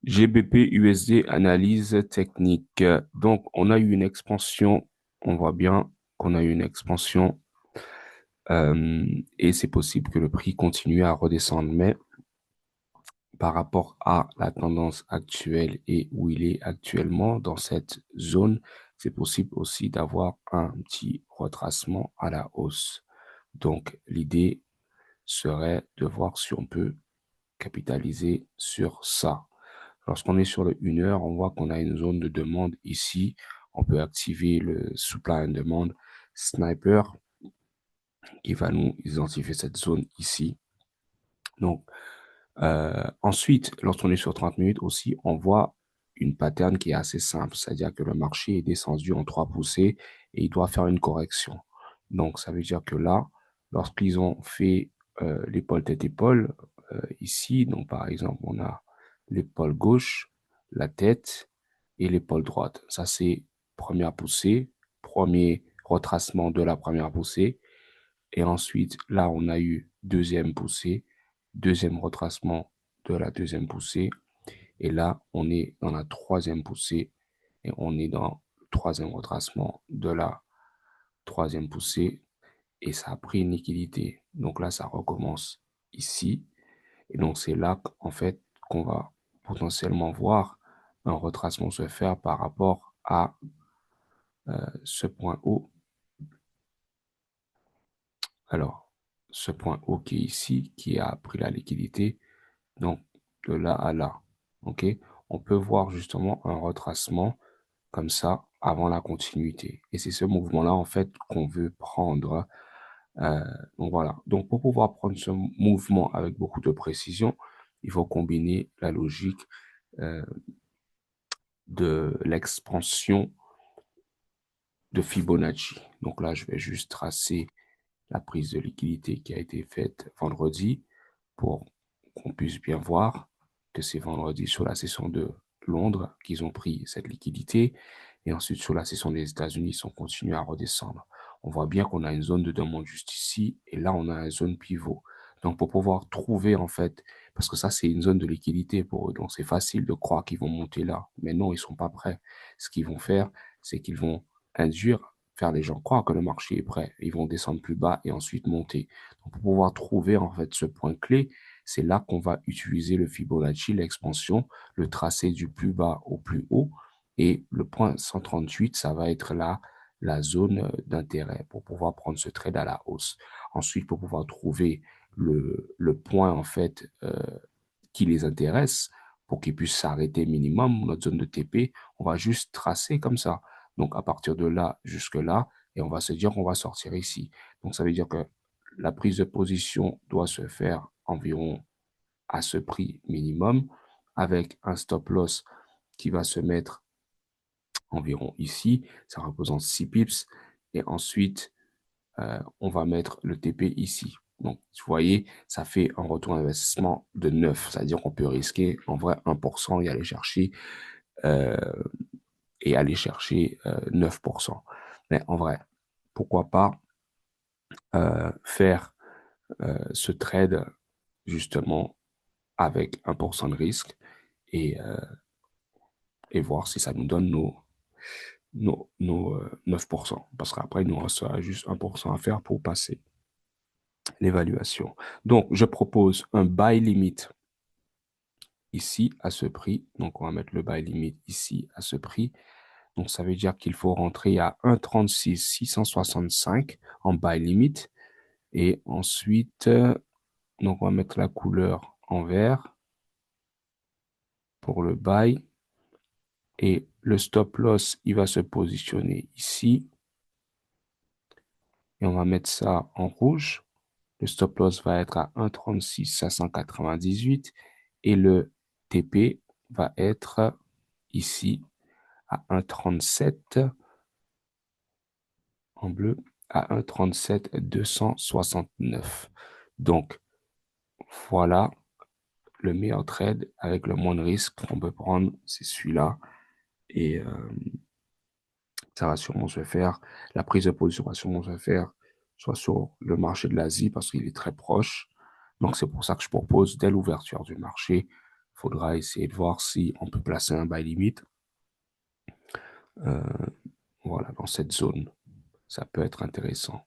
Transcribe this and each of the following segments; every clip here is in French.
GBP USD analyse technique. Donc, on a eu une expansion. On voit bien qu'on a eu une expansion et c'est possible que le prix continue à redescendre. Mais par rapport à la tendance actuelle et où il est actuellement dans cette zone, c'est possible aussi d'avoir un petit retracement à la hausse. Donc, l'idée serait de voir si on peut capitaliser sur ça. Lorsqu'on est sur le 1 heure, on voit qu'on a une zone de demande ici. On peut activer le supply and demand sniper qui va nous identifier cette zone ici. Donc, ensuite, lorsqu'on est sur 30 minutes aussi, on voit une pattern qui est assez simple, c'est-à-dire que le marché est descendu en 3 poussées et il doit faire une correction. Donc, ça veut dire que là, lorsqu'ils ont fait l'épaule tête-épaule, ici, donc par exemple, on a l'épaule gauche, la tête et l'épaule droite. Ça, c'est première poussée, premier retracement de la première poussée. Et ensuite, là, on a eu deuxième poussée, deuxième retracement de la deuxième poussée. Et là, on est dans la troisième poussée et on est dans le troisième retracement de la troisième poussée. Et ça a pris une liquidité. Donc là, ça recommence ici. Et donc, c'est là, en fait, qu'on va potentiellement voir un retracement se faire par rapport à ce point haut. Alors, ce point haut qui est ici, qui a pris la liquidité, donc de là à là. OK? On peut voir justement un retracement comme ça avant la continuité. Et c'est ce mouvement-là, en fait, qu'on veut prendre. Euh, donc voilà. Donc pour pouvoir prendre ce mouvement avec beaucoup de précision, il faut combiner la logique euh, de l'expansion de Fibonacci. Donc là, je vais juste tracer la prise de liquidité qui a été faite vendredi pour qu'on puisse bien voir que c'est vendredi sur la session de Londres qu'ils ont pris cette liquidité et ensuite sur la session des États-Unis, ils sont continués à redescendre. On voit bien qu'on a une zone de demande juste ici et là, on a une zone pivot. Donc, pour pouvoir trouver, en fait, parce que ça, c'est une zone de liquidité pour eux. Donc, c'est facile de croire qu'ils vont monter là. Mais non, ils sont pas prêts. Ce qu'ils vont faire, c'est qu'ils vont induire, faire les gens croire que le marché est prêt. Ils vont descendre plus bas et ensuite monter. Donc, pour pouvoir trouver, en fait, ce point clé, c'est là qu'on va utiliser le Fibonacci, l'expansion, le tracé du plus bas au plus haut. Et le point 138, ça va être là la zone d'intérêt pour pouvoir prendre ce trade à la hausse. Ensuite, pour pouvoir trouver le point, en fait, qui les intéresse, pour qu'ils puissent s'arrêter minimum, notre zone de TP, on va juste tracer comme ça. Donc, à partir de là jusque là, et on va se dire qu'on va sortir ici. Donc, ça veut dire que la prise de position doit se faire environ à ce prix minimum avec un stop loss qui va se mettre environ ici. Ça représente 6 pips. Et ensuite, on va mettre le TP ici. Donc, vous voyez, ça fait un retour d'investissement de 9. C'est-à-dire qu'on peut risquer en vrai 1% euh, et aller chercher 9%. Mais en vrai, pourquoi pas faire ce trade justement avec 1% de risque et, euh, et voir si ça nous donne nos 9%. Parce qu'après, il nous restera juste 1% à faire pour passer l'évaluation. Donc, je propose un buy limit ici à ce prix. Donc, on va mettre le buy limit ici à ce prix. Donc, ça veut dire qu'il faut rentrer à 1,36 665 en buy limit. Et ensuite, donc on va mettre la couleur en vert pour le buy. Et le stop loss, il va se positionner ici. Et on va mettre ça en rouge. Le stop loss va être à 1,36 598 et le TP va être ici à 1,37 en bleu, à 1,37 269. Donc, voilà le meilleur trade avec le moins de risque qu'on peut prendre, c'est celui-là. Et ça va sûrement se faire, la prise de position va sûrement se faire soit sur le marché de l'Asie parce qu'il est très proche. Donc, c'est pour ça que je propose, dès l'ouverture du marché, faudra essayer de voir si on peut placer un buy limit, euh, voilà, dans cette zone. Ça peut être intéressant.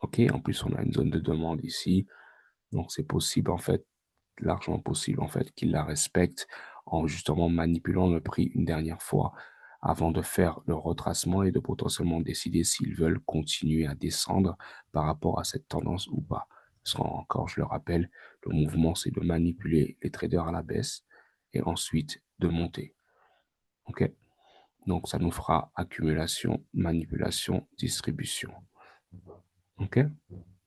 OK, en plus, on a une zone de demande ici. Donc, c'est possible, en fait, largement possible, en fait, qu'ils la respectent en justement manipulant le prix une dernière fois avant de faire le retracement et de potentiellement décider s'ils veulent continuer à descendre par rapport à cette tendance ou pas. Parce qu'encore, je le rappelle, le mouvement, c'est de manipuler les traders à la baisse et ensuite de monter. OK? Donc, ça nous fera accumulation, manipulation, distribution. OK?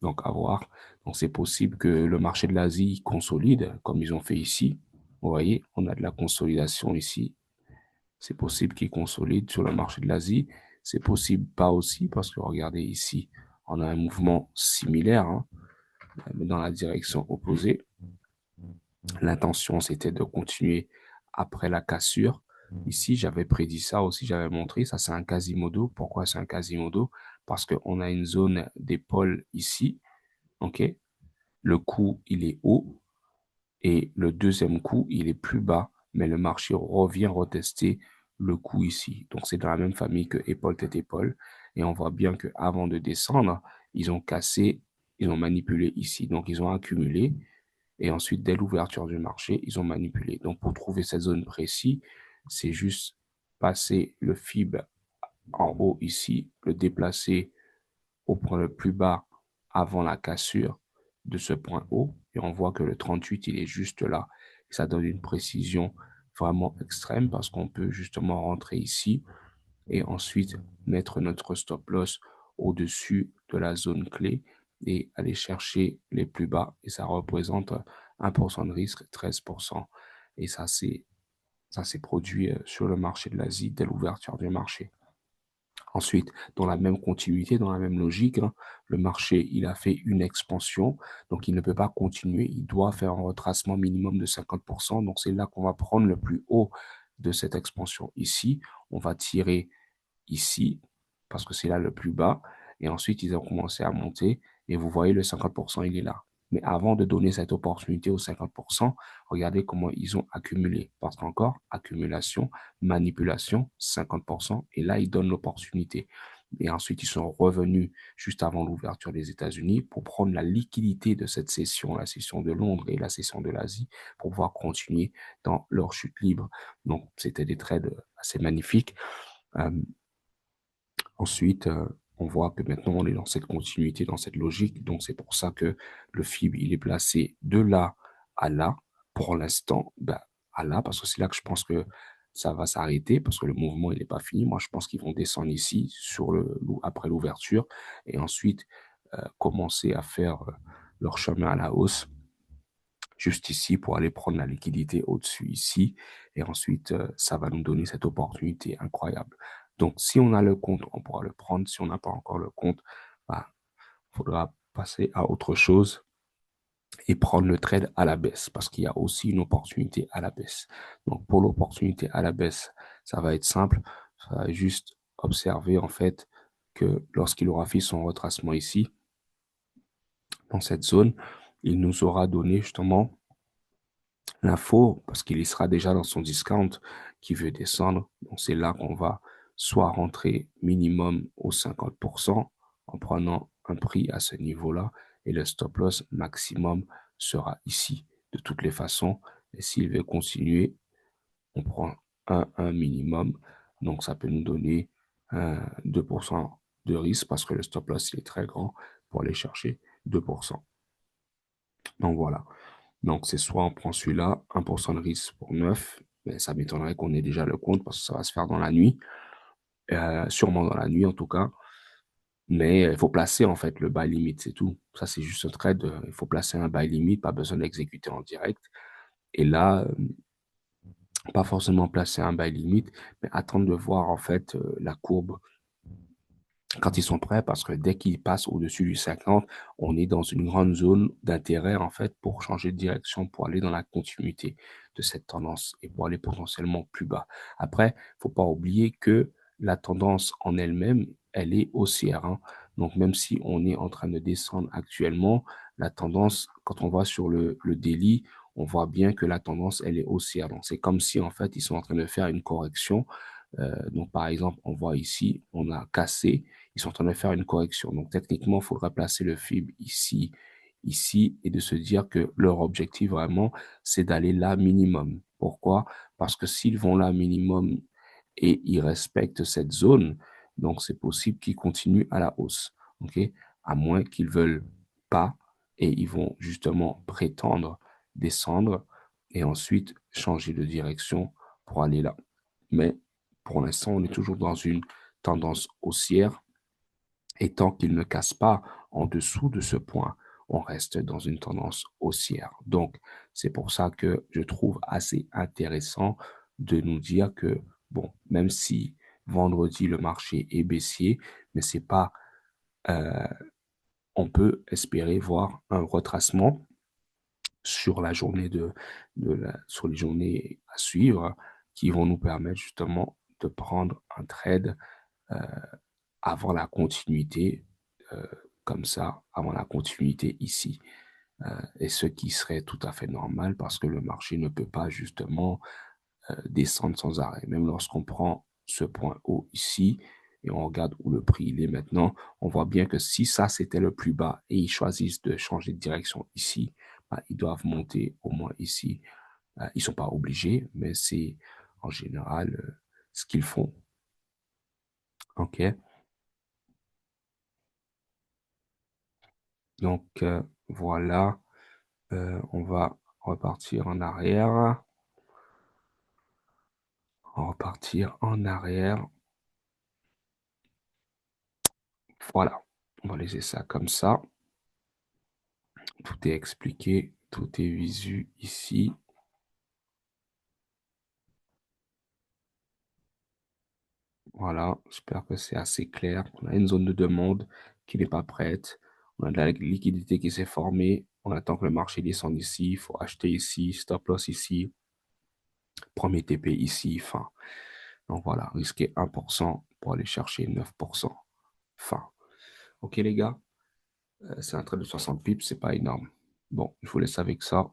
Donc, à voir. Donc, c'est possible que le marché de l'Asie consolide, comme ils ont fait ici. Vous voyez, on a de la consolidation ici. C'est possible qu'ils consolident sur le marché de l'Asie. C'est possible pas aussi, parce que regardez ici, on a un mouvement similaire, hein, mais dans la direction opposée. L'intention, c'était de continuer après la cassure. Ici, j'avais prédit ça aussi, j'avais montré, ça c'est un Quasimodo. Pourquoi c'est un Quasimodo? Parce qu'on a une zone d'épaule ici, ok? Le coup, il est haut et le deuxième coup, il est plus bas, mais le marché revient retester le coup ici. Donc, c'est dans la même famille que épaule, tête, épaule. Et on voit bien que avant de descendre, ils ont cassé, ils ont manipulé ici. Donc, ils ont accumulé. Et ensuite, dès l'ouverture du marché, ils ont manipulé. Donc, pour trouver cette zone précise, c'est juste passer le FIB en haut ici, le déplacer au point le plus bas avant la cassure de ce point haut. Et on voit que le 38, il est juste là. Et ça donne une précision vraiment extrême parce qu'on peut justement rentrer ici et ensuite mettre notre stop loss au-dessus de la zone clé et aller chercher les plus bas. Et ça représente 1% de risque, 13%. Et ça s'est produit sur le marché de l'Asie dès l'ouverture du marché. Ensuite, dans la même continuité, dans la même logique, hein, le marché, il a fait une expansion, donc il ne peut pas continuer, il doit faire un retracement minimum de 50%. Donc c'est là qu'on va prendre le plus haut de cette expansion. Ici, on va tirer ici, parce que c'est là le plus bas, et ensuite ils ont commencé à monter, et vous voyez le 50%, il est là. Mais avant de donner cette opportunité aux 50%, regardez comment ils ont accumulé. Parce qu'encore, accumulation, manipulation, 50%, et là, ils donnent l'opportunité. Et ensuite, ils sont revenus juste avant l'ouverture des États-Unis pour prendre la liquidité de cette session, la session de Londres et la session de l'Asie, pour pouvoir continuer dans leur chute libre. Donc, c'était des trades assez magnifiques. Euh, Ensuite, on voit que maintenant, on est dans cette continuité, dans cette logique. Donc, c'est pour ça que le FIB, il est placé de là à là, pour l'instant, ben, à là, parce que c'est là que je pense que ça va s'arrêter, parce que le mouvement, il n'est pas fini. Moi, je pense qu'ils vont descendre ici, après l'ouverture, et ensuite, commencer à faire leur chemin à la hausse, juste ici, pour aller prendre la liquidité au-dessus ici. Et ensuite, ça va nous donner cette opportunité incroyable. Donc, si on a le compte, on pourra le prendre. Si on n'a pas encore le compte, bah, faudra passer à autre chose et prendre le trade à la baisse parce qu'il y a aussi une opportunité à la baisse. Donc, pour l'opportunité à la baisse, ça va être simple. Ça va juste observer, en fait, que lorsqu'il aura fait son retracement ici, dans cette zone, il nous aura donné justement l'info, parce qu'il y sera déjà dans son discount qui veut descendre. Donc, c'est là qu'on va soit rentrer minimum au 50% en prenant un prix à ce niveau-là et le stop loss maximum sera ici. De toutes les façons, et s'il veut continuer, on prend un minimum. Donc, ça peut nous donner 2% de risque parce que le stop loss il est très grand pour aller chercher 2%. Donc, voilà. Donc, c'est soit on prend celui-là, 1% de risque pour 9, mais ça m'étonnerait qu'on ait déjà le compte parce que ça va se faire dans la nuit, sûrement dans la nuit en tout cas. Mais il faut placer en fait le buy limit, c'est tout. Ça, c'est juste un trade. Il faut placer un buy limit, pas besoin d'exécuter en direct. Et là, pas forcément placer un buy limit, mais attendre de voir en fait la courbe quand ils sont prêts, parce que dès qu'ils passent au-dessus du 50, on est dans une grande zone d'intérêt, en fait, pour changer de direction, pour aller dans la continuité de cette tendance et pour aller potentiellement plus bas. Après, faut pas oublier que la tendance en elle-même, elle est haussière, hein. Donc, même si on est en train de descendre actuellement, la tendance, quand on va sur le daily, on voit bien que la tendance, elle est haussière. Donc, c'est comme si, en fait, ils sont en train de faire une correction. Donc, par exemple, on voit ici, on a cassé, ils sont en train de faire une correction. Donc, techniquement, il faudrait placer le FIB ici, ici, et de se dire que leur objectif vraiment, c'est d'aller là minimum. Pourquoi? Parce que s'ils vont là minimum et ils respectent cette zone, donc c'est possible qu'ils continuent à la hausse. OK? À moins qu'ils veulent pas et ils vont justement prétendre descendre et ensuite changer de direction pour aller là. Mais pour l'instant, on est toujours dans une tendance haussière et tant qu'il ne casse pas en dessous de ce point, on reste dans une tendance haussière. Donc, c'est pour ça que je trouve assez intéressant de nous dire que, bon, même si vendredi le marché est baissier, mais c'est pas, euh, on peut espérer voir un retracement sur la journée sur les journées à suivre qui vont nous permettre justement de prendre un trade euh, avant la continuité, euh, comme ça, avant la continuité ici. Et ce qui serait tout à fait normal parce que le marché ne peut pas justement descendre sans arrêt. Même lorsqu'on prend ce point haut ici et on regarde où le prix il est maintenant, on voit bien que si ça c'était le plus bas et ils choisissent de changer de direction ici, bah, ils doivent monter au moins ici. Ils sont pas obligés, mais c'est en général ce qu'ils font. OK? Donc voilà. On va repartir en arrière. On va repartir en arrière. Voilà. On va laisser ça comme ça. Tout est expliqué. Tout est visu ici. Voilà. J'espère que c'est assez clair. On a une zone de demande qui n'est pas prête. On a de la liquidité qui s'est formée. On attend que le marché descende ici. Il faut acheter ici. Stop loss ici. Premier TP ici. Fin. Donc voilà. Risquer 1% pour aller chercher 9%. Fin. OK les gars? C'est un trade de 60 pips, c'est pas énorme. Bon, je vous laisse avec ça.